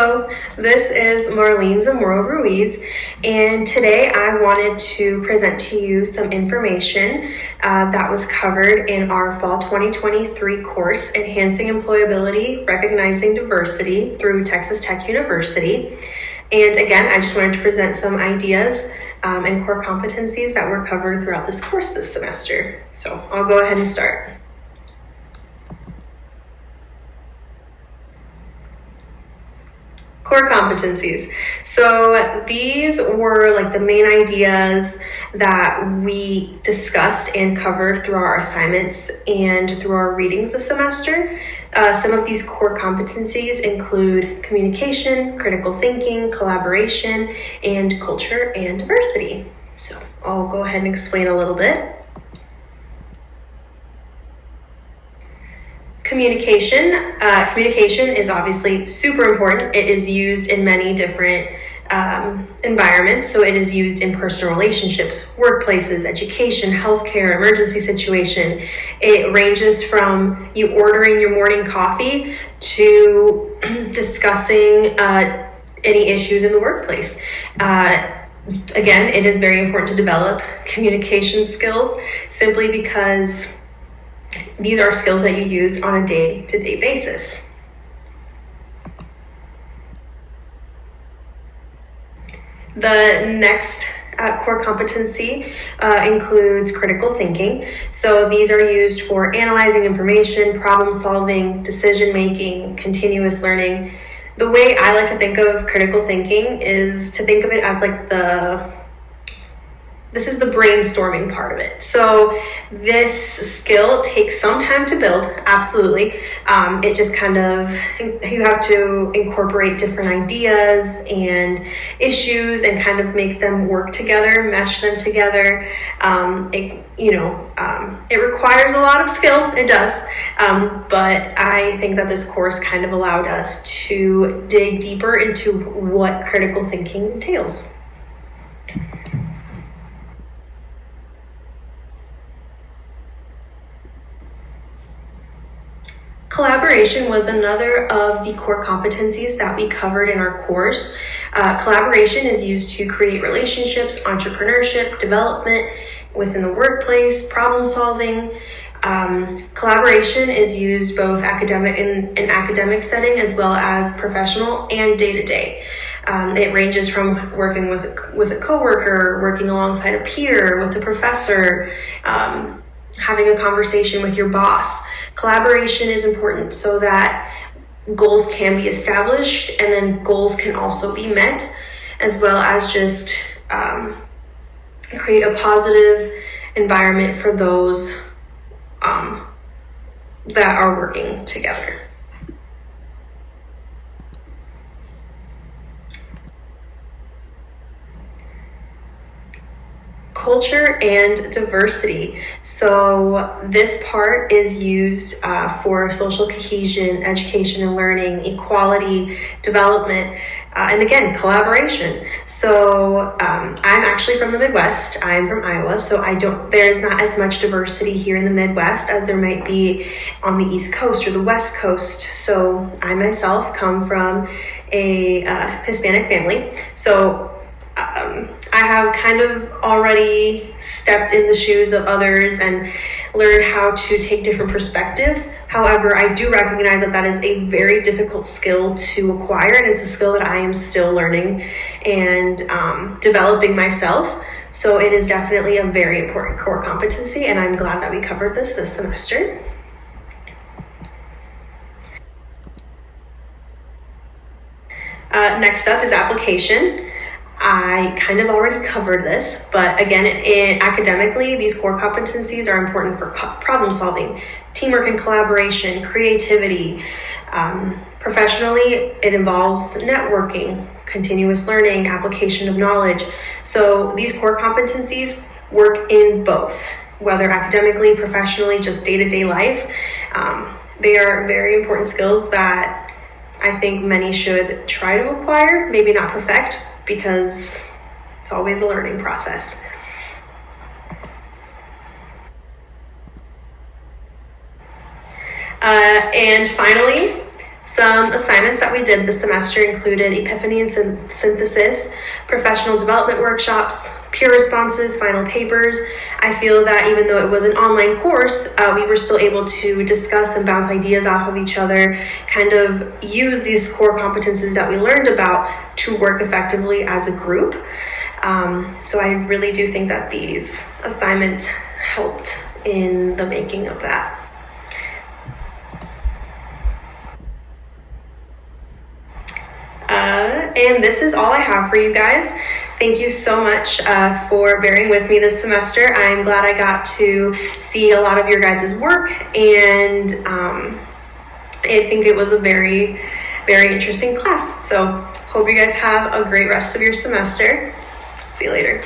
Hello, this is Marlene Zamora-Ruiz, and today I wanted to present to you some information that was covered in our Fall 2023 course, Enhancing Employability, Recognizing Diversity through Texas Tech University. And again, I just wanted to present some ideas and core competencies that were covered throughout this course this semester. So I'll go ahead and start. Core competencies. So these were like the main ideas that we discussed and covered through our assignments and through our readings this semester. Some of these core competencies include communication, critical thinking, collaboration, and culture and diversity. So I'll go ahead and explain a little bit. Communication. Communication is obviously super important. It is used in many different environments. So it is used in personal relationships, workplaces, education, healthcare, emergency situation. It ranges from you ordering your morning coffee to discussing any issues in the workplace. Again, it is very important to develop communication skills simply because these are skills that you use on a day-to-day basis. The next core competency includes critical thinking. So these are used for analyzing information, problem solving, decision making, continuous learning. The way I like to think of critical thinking is to think of it as like this is the brainstorming part of it. So this skill takes some time to build, absolutely. It just kind of, you have to incorporate different ideas and issues and kind of make them work together, mesh them together. It requires a lot of skill, it does. But I think that this course kind of allowed us to dig deeper into what critical thinking entails. Collaboration was another of the core competencies that we covered in our course. Collaboration is used to create relationships, entrepreneurship, development within the workplace, problem solving. Collaboration is used both in academic setting as well as professional and day-to-day. It ranges from working with a coworker, working alongside a peer, with a professor, having a conversation with your boss. Collaboration is important so that goals can be established and then goals can also be met, as well as just create a positive environment for those that are working together. Culture and diversity. So this part is used for social cohesion, education and learning, equality, development, and again, collaboration. So I'm actually from the Midwest. I'm from Iowa, so there's not as much diversity here in the Midwest as there might be on the East Coast or the West Coast. So I myself come from a Hispanic family. So I have kind of already stepped in the shoes of others and learned how to take different perspectives. However, I do recognize that that is a very difficult skill to acquire, and it's a skill that I am still learning and developing myself. So it is definitely a very important core competency, and I'm glad that we covered this semester. Next up is application. I kind of already covered this, but again, academically, these core competencies are important for problem solving, teamwork and collaboration, creativity. Professionally, it involves networking, continuous learning, application of knowledge. So these core competencies work in both, whether academically, professionally, just day-to-day life. They are very important skills that I think many should try to acquire, maybe not perfect, because it's always a learning process. And finally, Some assignments that we did this semester included epiphany and synthesis, professional development workshops, peer responses, final papers. I feel that even though it was an online course, we were still able to discuss and bounce ideas off of each other, kind of use these core competencies that we learned about to work effectively as a group. So I really do think that these assignments helped in the making of that. And this is all I have for you guys. Thank you so much for bearing with me this semester. I'm glad I got to see a lot of your guys' work, and I think it was a very, very interesting class. So hope you guys have a great rest of your semester. See you later.